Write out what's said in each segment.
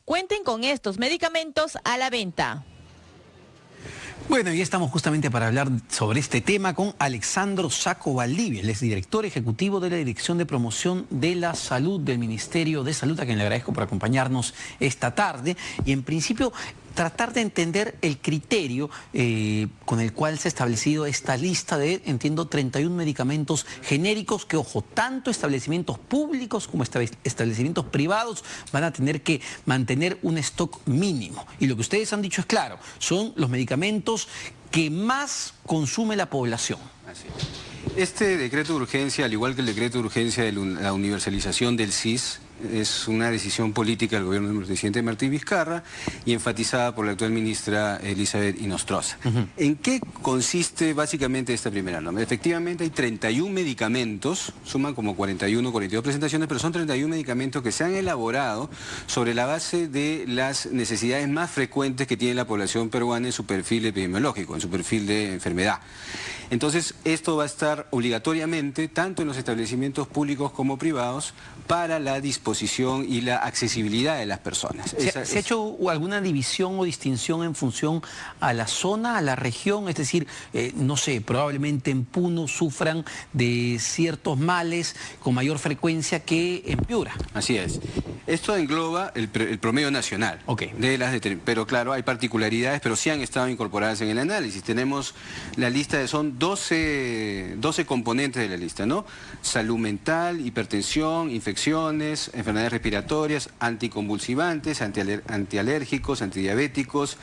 cuenten con estos medicamentos a la venta. Bueno, y estamos justamente para hablar sobre este tema con Alexandro Saco Valdivia, el exdirector ejecutivo de la Dirección de Promoción de la Salud del Ministerio de Salud, a quien le agradezco por acompañarnos esta tarde. Y en principio, tratar de entender el criterio con el cual se ha establecido esta lista de, entiendo, 31 medicamentos genéricos que, ojo, tanto establecimientos públicos como establecimientos privados van a tener que mantener un stock mínimo. Y lo que ustedes han dicho es claro, son los medicamentos que más consume la población. Así es. Este decreto de urgencia, al igual que el decreto de urgencia de la universalización del SIS, es una decisión política del gobierno del presidente Martín Vizcarra y enfatizada por la actual ministra Elizabeth Inostroza. ¿En qué consiste básicamente esta primera norma? Efectivamente hay 31 medicamentos, suman como 41, 42 presentaciones, pero son 31 medicamentos que se han elaborado sobre la base de las necesidades más frecuentes que tiene la población peruana en su perfil epidemiológico, en su perfil de enfermedad. Entonces, esto va a estar obligatoriamente, tanto en los establecimientos públicos como privados, para la disposición y la accesibilidad de las personas. ¿Se ha hecho alguna división o distinción en función a la zona, a la región? Es decir, no sé, probablemente en Puno sufran de ciertos males con mayor frecuencia que en Piura. Así es. Esto engloba el promedio nacional. Okay. Pero claro, hay particularidades, pero sí han estado incorporadas en el análisis. Tenemos la lista son 12 componentes de la lista, ¿no? Salud mental, hipertensión, infecciones, enfermedades respiratorias, anticonvulsivantes, antialérgicos, antidiabéticos,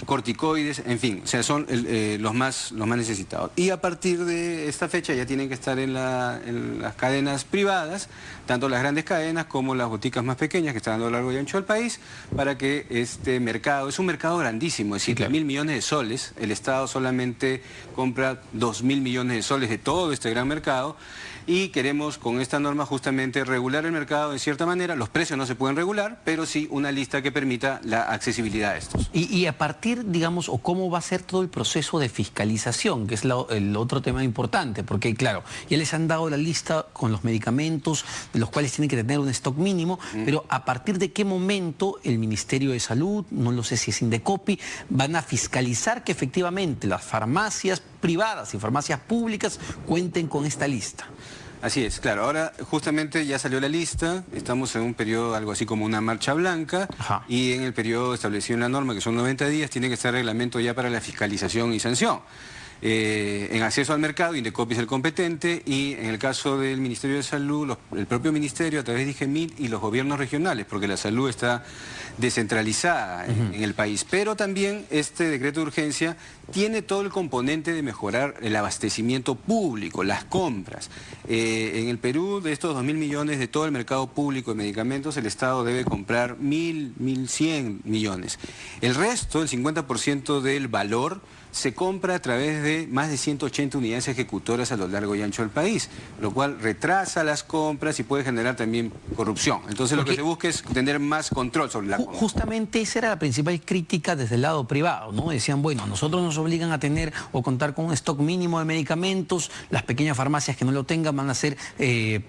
corticoides, en fin, o sea, son los más necesitados. Y a partir de esta fecha ya tienen que estar en las cadenas privadas, tanto las grandes cadenas como las boticas más pequeñas que están a lo largo y ancho del país, para que este mercado, es un mercado grandísimo, es decir, 7.000 millones de soles, el Estado solamente compra 2.000 millones de soles de todo este gran mercado, y queremos con esta norma justamente regular el mercado en cierta manera. Los precios no se pueden regular, pero sí una lista que permita la accesibilidad a estos. Y a partir, digamos, o cómo va a ser todo el proceso de fiscalización, que es el otro tema importante, porque claro, ya les han dado la lista con los medicamentos de los cuales tienen que tener un stock mínimo, pero a partir de qué momento el Ministerio de Salud, no lo sé si es Indecopi, van a fiscalizar que efectivamente las farmacias privadas y farmacias públicas cuenten con esta lista. Así es, claro. Ahora justamente ya salió la lista, estamos en un periodo algo así como una marcha blanca. Ajá. Y en el periodo establecido en la norma, que son 90 días, tiene que estar reglamento ya para la fiscalización y sanción. En acceso al mercado, Indecopi es el competente, y en el caso del Ministerio de Salud, el propio Ministerio a través de IGEMIT y los gobiernos regionales, porque la salud está descentralizada en el país. Pero también este decreto de urgencia tiene todo el componente de mejorar el abastecimiento público, las compras. En el Perú, de estos 2.000 millones de todo el mercado público de medicamentos, el Estado debe comprar 1.100 millones. El resto, el 50% del valor, se compra a través de más de 180 unidades ejecutoras a lo largo y ancho del país, lo cual retrasa las compras y puede generar también corrupción. Entonces lo que se busca es tener más control sobre la compra. Justamente esa era la principal crítica desde el lado privado, ¿no? Decían, bueno, nosotros nos obligan a tener o contar con un stock mínimo de medicamentos, las pequeñas farmacias que no lo tengan van a ser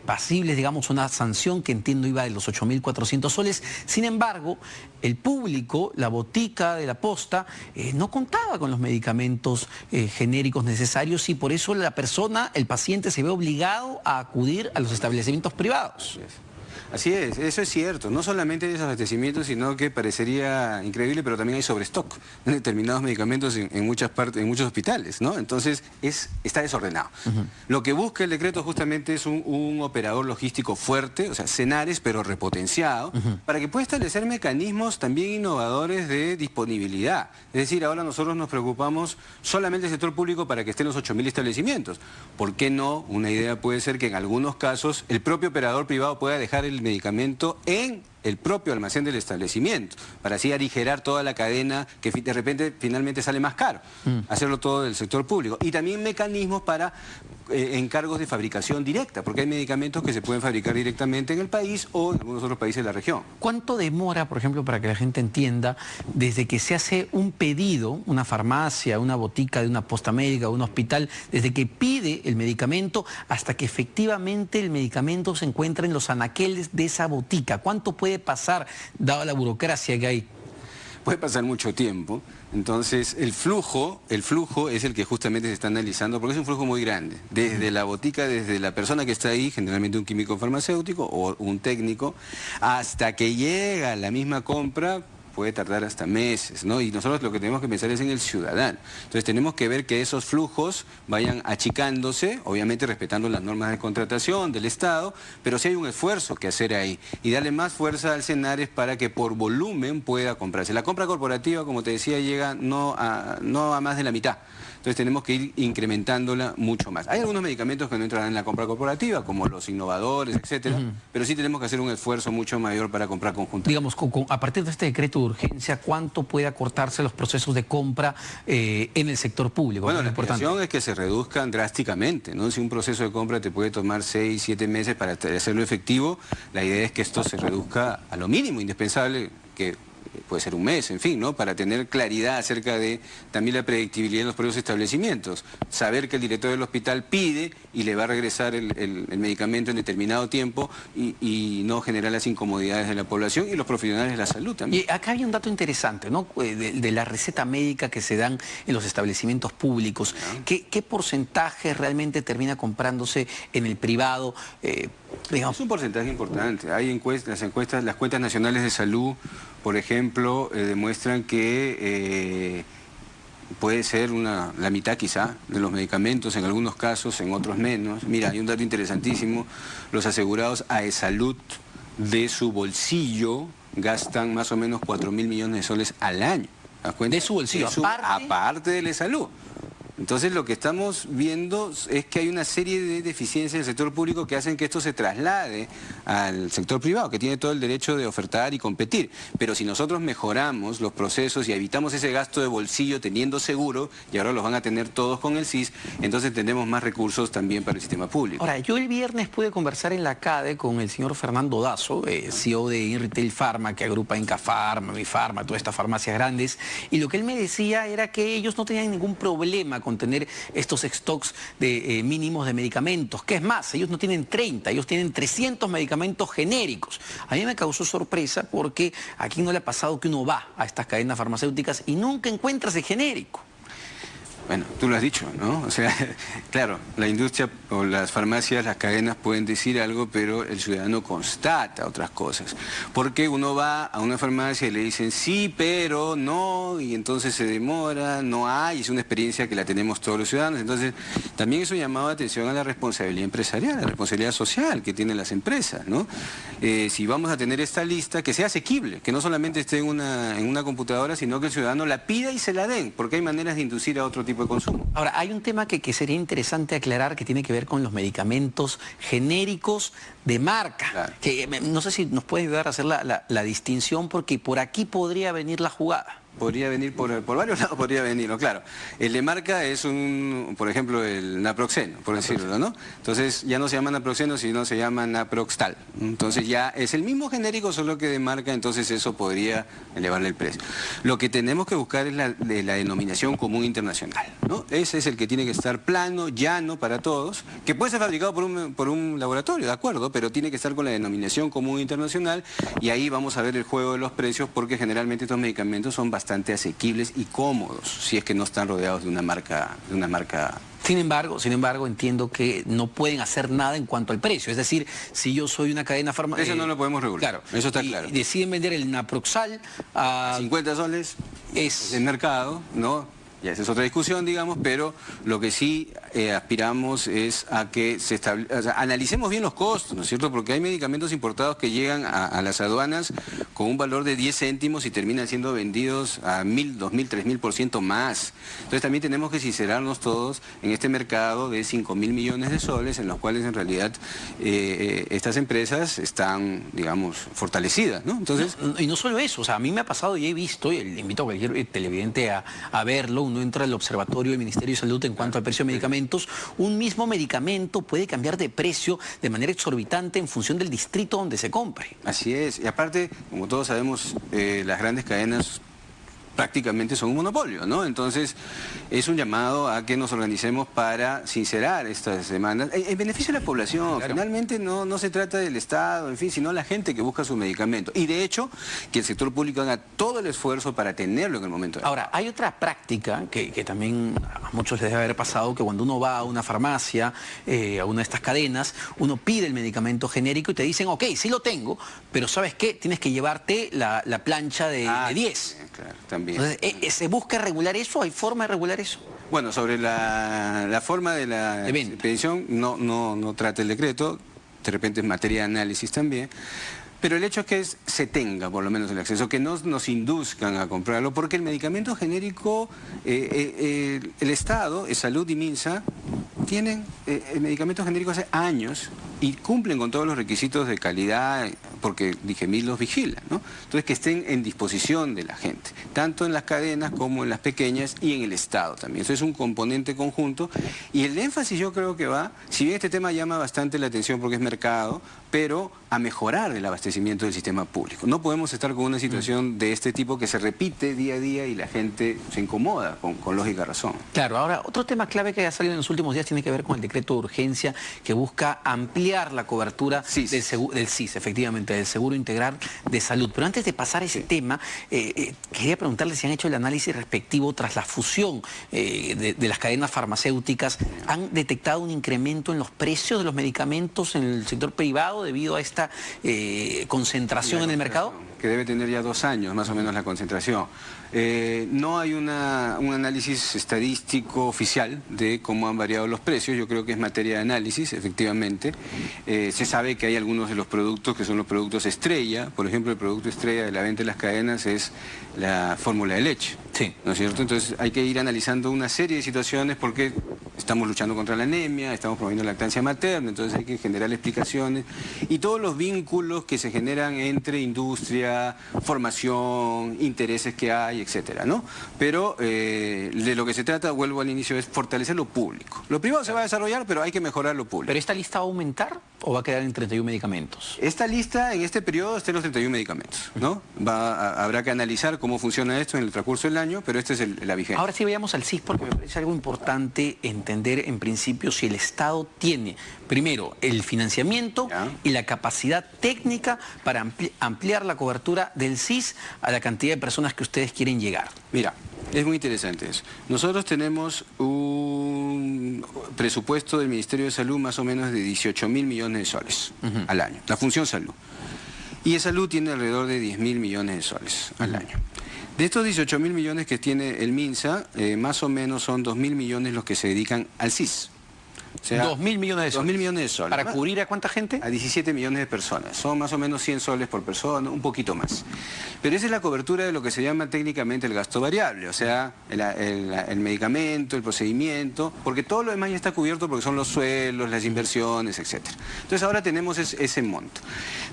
pasibles, digamos, una sanción que entiendo iba de los 8.400 soles. Sin embargo, el público, la botica de la posta, no contaba con los medicamentos genéricos necesarios, y por eso la persona, el paciente, se ve obligado a acudir a los establecimientos privados. Así es, eso es cierto. No solamente hay desabastecimientos, sino que parecería increíble, pero también hay sobrestock en determinados medicamentos en muchas partes, en muchos hospitales, ¿no? Entonces está desordenado. Lo que busca el decreto justamente es un operador logístico fuerte, o sea, Senares, pero repotenciado, para que pueda establecer mecanismos también innovadores de disponibilidad. Es decir, ahora nosotros nos preocupamos solamente del sector público para que estén los 8.000 establecimientos. ¿Por qué no? Una idea puede ser que en algunos casos el propio operador privado pueda dejar el medicamento en el propio almacén del establecimiento, para así aligerar toda la cadena que de repente finalmente sale más caro, hacerlo todo del sector público. Y también mecanismos para encargos de fabricación directa, porque hay medicamentos que se pueden fabricar directamente en el país o en algunos otros países de la región. ¿Cuánto demora, por ejemplo, para que la gente entienda, desde que se hace un pedido, una farmacia, una botica de una posta médica, un hospital, desde que pide el medicamento hasta que efectivamente el medicamento se encuentra en los anaqueles de esa botica? ¿Cuánto puede puede pasar, dada la burocracia que hay? Puede pasar mucho tiempo. Entonces, el flujo es el que justamente se está analizando, porque es un flujo muy grande. Desde la botica, desde la persona que está ahí, generalmente un químico farmacéutico o un técnico, hasta que llega la misma compra, puede tardar hasta meses, ¿no? Y nosotros lo que tenemos que pensar es en el ciudadano. Entonces tenemos que ver que esos flujos vayan achicándose, obviamente respetando las normas de contratación del Estado, pero sí hay un esfuerzo que hacer ahí y darle más fuerza al Senares para que por volumen pueda comprarse. La compra corporativa, como te decía, llega no a más de la mitad. Entonces tenemos que ir incrementándola mucho más. Hay algunos medicamentos que no entrarán en la compra corporativa, como los innovadores, etcétera, pero sí tenemos que hacer un esfuerzo mucho mayor para comprar conjuntamente. Digamos, a partir de este decreto de urgencia, ¿cuánto puede acortarse los procesos de compra en el sector público? Bueno, la aspiración es que se reduzcan drásticamente, ¿no? Si un proceso de compra te puede tomar 6, 7 meses para hacerlo efectivo, la idea es que esto se reduzca a lo mínimo indispensable, que puede ser un mes, en fin, ¿no? Para tener claridad acerca de también la predictibilidad en los propios establecimientos. Saber que el director del hospital pide y le va a regresar el medicamento en determinado tiempo y no generar las incomodidades de la población y los profesionales de la salud también. Y acá hay un dato interesante, ¿no? De la receta médica que se dan en los establecimientos públicos. ¿Qué porcentaje realmente termina comprándose en el privado? Es un porcentaje importante. Hay encuestas, las cuentas nacionales de salud, por ejemplo, demuestran que puede ser la mitad quizá de los medicamentos, en algunos casos, en otros menos. Mira, hay un dato interesantísimo. Los asegurados AESalud de su bolsillo gastan más o menos 4.000 millones de soles al año. ¿Te das cuenta? De su bolsillo, aparte de la salud. Entonces lo que estamos viendo es que hay una serie de deficiencias del sector público que hacen que esto se traslade al sector privado, que tiene todo el derecho de ofertar y competir. Pero si nosotros mejoramos los procesos y evitamos ese gasto de bolsillo teniendo seguro, y ahora los van a tener todos con el SIS, entonces tendremos más recursos también para el sistema público. Ahora, yo el viernes pude conversar en la CADE con el señor Fernando Dazo, CEO de InRetail Pharma, que agrupa Inca Pharma, Mifarma, todas estas farmacias grandes, y lo que él me decía era que ellos no tenían ningún problema con tener estos stocks de mínimos de medicamentos, que es más, ellos no tienen 30, ellos tienen 300 medicamentos genéricos. A mí me causó sorpresa porque aquí no le ha pasado que uno va a estas cadenas farmacéuticas y nunca encuentra ese genérico. Bueno, tú lo has dicho, ¿no? O sea, claro, la industria o las farmacias, las cadenas pueden decir algo, pero el ciudadano constata otras cosas. Porque uno va a una farmacia y le dicen sí, pero no, y entonces se demora, no hay, es una experiencia que la tenemos todos los ciudadanos. Entonces, también eso llamaba atención a la responsabilidad empresarial, a la responsabilidad social que tienen las empresas, ¿no? Si vamos a tener esta lista, que sea asequible, que no solamente esté en una computadora, sino que el ciudadano la pida y se la den, porque hay maneras de inducir a otro tipo de consumo. Ahora, hay un tema que sería interesante aclarar que tiene que ver con los medicamentos genéricos de marca. Claro. Que no sé si nos puede ayudar a hacer la distinción, porque por aquí podría venir la jugada. Podría venir por varios lados, podría venir, ¿no? Claro. El de marca es por ejemplo, el naproxeno, por decirlo, ¿no? Entonces ya no se llama naproxeno, sino se llama naproxtal. Entonces ya es el mismo genérico, solo que de marca, entonces eso podría elevarle el precio. Lo que tenemos que buscar es la denominación común internacional, ¿no? Ese es el que tiene que estar plano, llano para todos, que puede ser fabricado por un laboratorio, de acuerdo, pero tiene que estar con la denominación común internacional y ahí vamos a ver el juego de los precios, porque generalmente estos medicamentos son bastante asequibles y cómodos, si es que no están rodeados de una marca. Sin embargo, entiendo que no pueden hacer nada en cuanto al precio. Es decir, si yo soy una cadena farmacéutica... Eso no lo podemos regular. Claro. Eso está claro. Y deciden vender el naproxal a 50 soles es el mercado, ¿no? Ya esa es otra discusión, digamos, pero lo que sí aspiramos es a que analicemos bien los costos, ¿no es cierto? Porque hay medicamentos importados que llegan a las aduanas con un valor de 10 céntimos y terminan siendo vendidos a 1.000, 2.000, 3.000% más. Entonces también tenemos que sincerarnos todos en este mercado de 5.000 millones de soles, en los cuales en realidad estas empresas están, digamos, fortalecidas, ¿no? Entonces... Y no solo eso, o sea, a mí me ha pasado y he visto, y le invito a cualquier televidente a verlo, uno entra al observatorio del Ministerio de Salud en cuanto al precio de medicamentos, un mismo medicamento puede cambiar de precio de manera exorbitante en función del distrito donde se compre. Así es, y aparte, como todos sabemos, las grandes cadenas prácticamente son un monopolio, ¿no? Entonces, es un llamado a que nos organicemos para sincerar estas demandas en beneficio de la población. Claro. Finalmente no se trata del Estado, en fin, sino la gente que busca su medicamento. Y de hecho, que el sector público haga todo el esfuerzo para tenerlo en el momento. Ahora, hay otra práctica que también a muchos les debe haber pasado, que cuando uno va a una farmacia, a una de estas cadenas, uno pide el medicamento genérico y te dicen, ok, sí lo tengo, pero ¿sabes qué? Tienes que llevarte la plancha de 10. Claro, también. Entonces, ¿se busca regular eso? ¿Hay forma de regular eso? Bueno, sobre la forma de la expedición, no trata el decreto, de repente es materia de análisis también. Pero el hecho es que se tenga por lo menos el acceso, que no nos induzcan a comprarlo, porque el medicamento genérico, el Estado, Salud y Minsa, tienen el medicamento genérico hace años y cumplen con todos los requisitos de calidad, porque DIGEMIT los vigila, ¿no? Entonces, que estén en disposición de la gente, tanto en las cadenas como en las pequeñas y en el Estado también. Eso es un componente conjunto y el énfasis yo creo que va, si bien este tema llama bastante la atención porque es mercado, pero a mejorar el abastecimiento del sistema público. No podemos estar con una situación de este tipo que se repite día a día y la gente se incomoda con lógica razón. Claro, ahora otro tema clave que ha salido en los últimos días tiene que ver con el decreto de urgencia que busca ampliar la cobertura del SIS, efectivamente, del Seguro Integral de Salud. Pero antes de pasar a ese tema, quería preguntarle si han hecho el análisis respectivo tras la fusión de las cadenas farmacéuticas. ¿Han detectado un incremento en los precios de los medicamentos en el sector privado debido a esta concentración en el mercado? Que debe tener ya 2 años más o menos la concentración. No hay un análisis estadístico oficial de cómo han variado los precios, yo creo que es materia de análisis, efectivamente. Se sabe que hay algunos de los productos que son los productos estrella, por ejemplo el producto estrella de la venta de las cadenas es la fórmula de leche, ¿no es cierto? Entonces hay que ir analizando una serie de situaciones porque estamos luchando contra la anemia, estamos promoviendo lactancia materna, entonces hay que generar explicaciones y todos los vínculos que se generan entre industria, formación, intereses que hay, etcétera, ¿no? Pero de lo que se trata, vuelvo al inicio, es fortalecer lo público. Lo privado se va a desarrollar, pero hay que mejorar lo público. ¿Pero esta lista va a aumentar o va a quedar en 31 medicamentos? Esta lista en este periodo está en los 31 medicamentos, ¿no? Habrá que analizar cómo funciona esto en el transcurso del año, pero esta es la vigencia. Ahora sí vayamos al SIS porque me parece algo importante entender en principio si el Estado tiene primero el financiamiento y la capacidad técnica para ampliar la cobertura del SIS a la cantidad de personas que ustedes quieren llegar. Mira, es muy interesante eso. Nosotros tenemos un presupuesto del Ministerio de Salud más o menos de 18.000 millones de soles al año, la función salud. Y salud tiene alrededor de 10.000 millones de soles al año. De estos 18.000 millones que tiene el MINSA, más o menos son 2.000 millones los que se dedican al SIS. O sea, 2.000 millones de soles. 2.000 millones de soles. ¿Para cubrir a cuánta gente? A 17 millones de personas. Son más o menos 100 soles por persona, un poquito más. Pero esa es la cobertura de lo que se llama técnicamente el gasto variable, o sea, el medicamento, el procedimiento, porque todo lo demás ya está cubierto porque son los suelos, las inversiones, etc. Entonces ahora tenemos ese monto.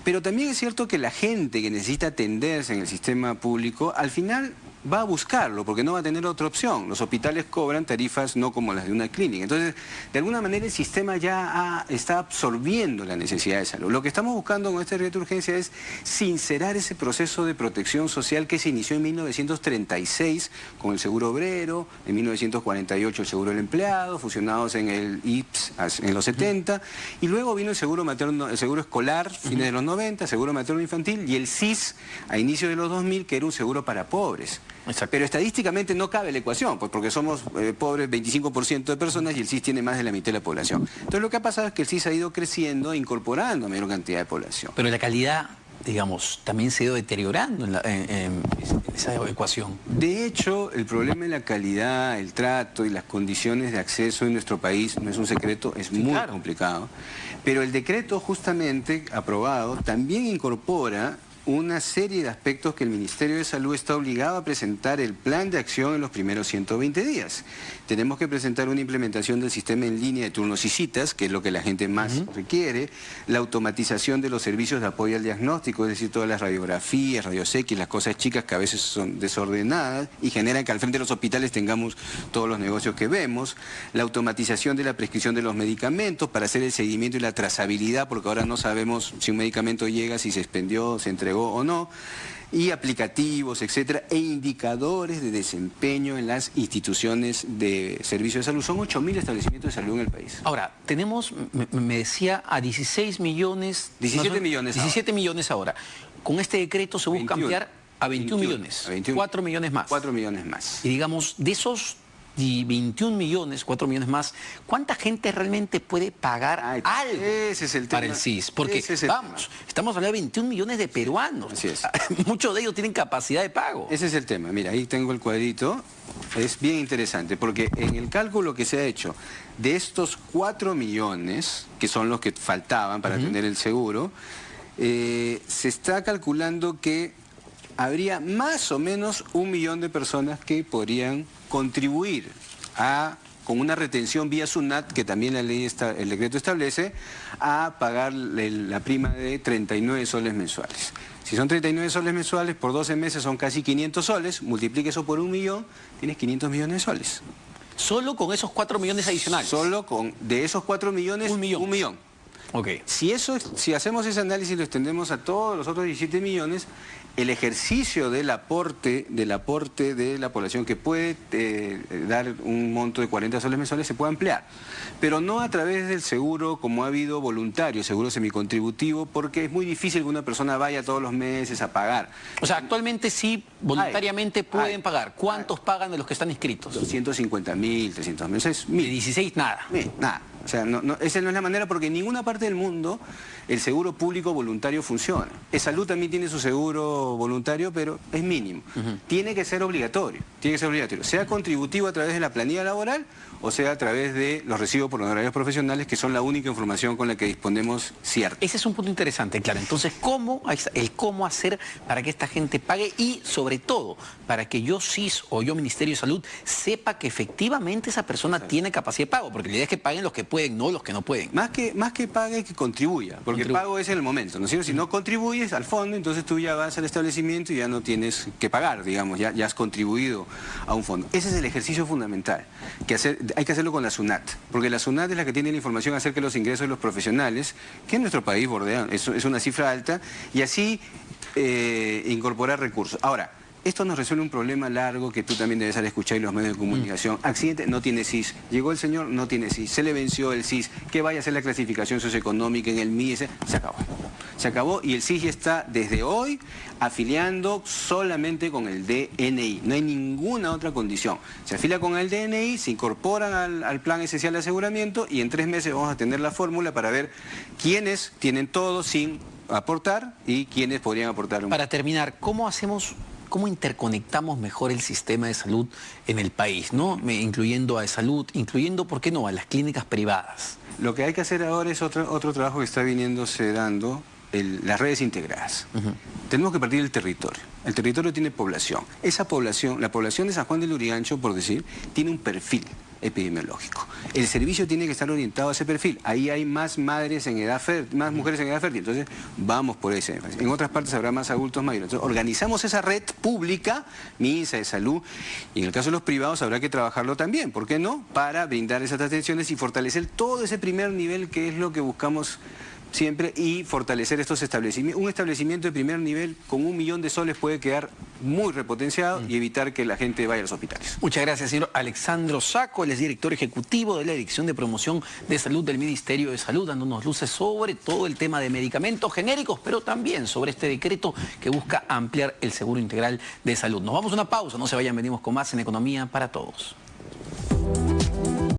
Pero también es cierto que la gente que necesita atenderse en el sistema público, al final va a buscarlo porque no va a tener otra opción. Los hospitales cobran tarifas no como las de una clínica. Entonces, de alguna manera el sistema ya está absorbiendo la necesidad de salud. Lo que estamos buscando con este decreto de urgencia es sincerar ese proceso de protección social que se inició en 1936 con el seguro obrero, en 1948 el seguro del empleado, fusionados en el IPS en los 70, y luego vino el seguro materno, el seguro escolar, fines de los 90, seguro materno infantil, y el SIS a inicios de los 2000, que era un seguro para pobres. Exacto. Pero estadísticamente no cabe la ecuación, pues porque somos pobres 25% de personas y el SIS tiene más de la mitad de la población. Entonces lo que ha pasado es que el SIS ha ido creciendo, incorporando a mayor cantidad de población. Pero la calidad, digamos, también se ha ido deteriorando en esa ecuación. De hecho, el problema de la calidad, el trato y las condiciones de acceso en nuestro país no es un secreto, es muy complicado. Pero el decreto justamente aprobado también incorpora una serie de aspectos que el Ministerio de Salud está obligado a presentar el plan de acción en los primeros 120 días. Tenemos que presentar una implementación del sistema en línea de turnos y citas, que es lo que la gente más requiere, la automatización de los servicios de apoyo al diagnóstico, es decir, todas las radiografías, rayos X, las cosas chicas que a veces son desordenadas y generan que al frente de los hospitales tengamos todos los negocios que vemos, la automatización de la prescripción de los medicamentos para hacer el seguimiento y la trazabilidad, porque ahora no sabemos si un medicamento llega, si se expendió, se entregó, entregó o no, y aplicativos, etcétera, e indicadores de desempeño en las instituciones de servicio de salud. Son 8.000 establecimientos de salud en el país. Ahora, tenemos, me decía, a 16 millones... 17 millones 17 millones ahora. Con este decreto se busca 21, ampliar a 21 millones. A 21, 4 millones más. 4 millones más. Y digamos, de esos 21 millones, 4 millones más, ¿cuánta gente realmente puede pagar algo ese es el tema, para el SIS? Porque, estamos hablando de 21 millones de peruanos. Así es. Muchos de ellos tienen capacidad de pago. Ese es el tema. Mira, ahí tengo el cuadrito. Es bien interesante, porque en el cálculo que se ha hecho de estos 4 millones, que son los que faltaban para tener el seguro, se está calculando que habría más o menos 1 millón de personas que podrían contribuir con una retención vía SUNAT, que también la ley el decreto establece, a pagar la prima de 39 soles mensuales. Si son 39 soles mensuales, por 12 meses son casi 500 soles, multiplique eso por 1 millón, tienes 500 millones de soles. ¿Solo con esos 4 millones adicionales? Solo de esos 4 millones, 1 millón. 1 millón. Okay. Si hacemos ese análisis y lo extendemos a todos los otros 17 millones, el ejercicio del aporte de la población que puede dar un monto de 40 soles mensuales se puede ampliar, pero no a través del seguro como ha habido voluntario, seguro semicontributivo, porque es muy difícil que una persona vaya todos los meses a pagar. O sea, actualmente sí, voluntariamente pueden pagar. ¿Cuántos pagan de los que están inscritos? 250.000, 300.000. De 16 nada. Nada. O sea, esa no es la manera, porque en ninguna parte del mundo el seguro público voluntario funciona. Salud también tiene su seguro voluntario, pero es mínimo. Tiene que ser obligatorio, sea contributivo a través de la planilla laboral o sea a través de los recibos por honorarios profesionales, que son la única información con la que disponemos cierta. Ese es un punto interesante, claro. Entonces, ¿cómo hacer para que esta gente pague y, sobre todo, para que yo SIS o yo Ministerio de Salud sepa que efectivamente esa persona tiene capacidad de pago? Porque la idea es que paguen los que pueden, no los que no pueden. Más que pague, que contribuya, porque el pago es en el momento, ¿no es cierto? Si no contribuyes al fondo, entonces tú ya vas al establecimiento y ya no tienes que pagar, digamos, ya has contribuido a un fondo. Ese es el ejercicio fundamental, hay que hacerlo con la SUNAT, porque la SUNAT es la que tiene la información acerca de los ingresos de los profesionales, que en nuestro país bordean, es una cifra alta, y así incorporar recursos. Ahora, esto nos resuelve un problema largo que tú también debes haber escuchado en los medios de comunicación. Accidente, no tiene SIS. Llegó el señor, no tiene SIS. Se le venció el SIS. ¿Qué vaya a hacer la clasificación socioeconómica en el MIS? Se acabó. Se acabó y el SIS ya está desde hoy afiliando solamente con el DNI. No hay ninguna otra condición. Se afilia con el DNI, se incorporan al plan esencial de aseguramiento y en 3 meses vamos a tener la fórmula para ver quiénes tienen todo sin aportar y quiénes podrían aportar. Para terminar, ¿cómo interconectamos mejor el sistema de salud en el país, ¿no? Incluyendo a salud, incluyendo, ¿por qué no?, a las clínicas privadas. Lo que hay que hacer ahora es otro trabajo que está viniéndose dando, las redes integradas. Tenemos que partir del territorio. El territorio tiene población. Esa población, la población de San Juan de Lurigancho, por decir, tiene un perfil epidemiológico. El servicio tiene que estar orientado a ese perfil. Ahí hay más madres en edad fértil, más mujeres en edad fértil. Entonces, vamos por ese énfasis. En otras partes habrá más adultos mayores. Entonces, organizamos esa red pública, MINSA, de salud, y en el caso de los privados habrá que trabajarlo también, ¿por qué no?, para brindar esas atenciones y fortalecer todo ese primer nivel, que es lo que buscamos siempre, y fortalecer estos establecimientos. Un establecimiento de primer nivel con 1 millón de soles puede quedar muy repotenciado y evitar que la gente vaya a los hospitales. Muchas gracias, señor Alexandro Sacco. Él es director ejecutivo de la Dirección de Promoción de Salud del Ministerio de Salud, dándonos luces sobre todo el tema de medicamentos genéricos, pero también sobre este decreto que busca ampliar el seguro integral de salud. Nos vamos a una pausa, no se vayan, venimos con más en Economía para Todos.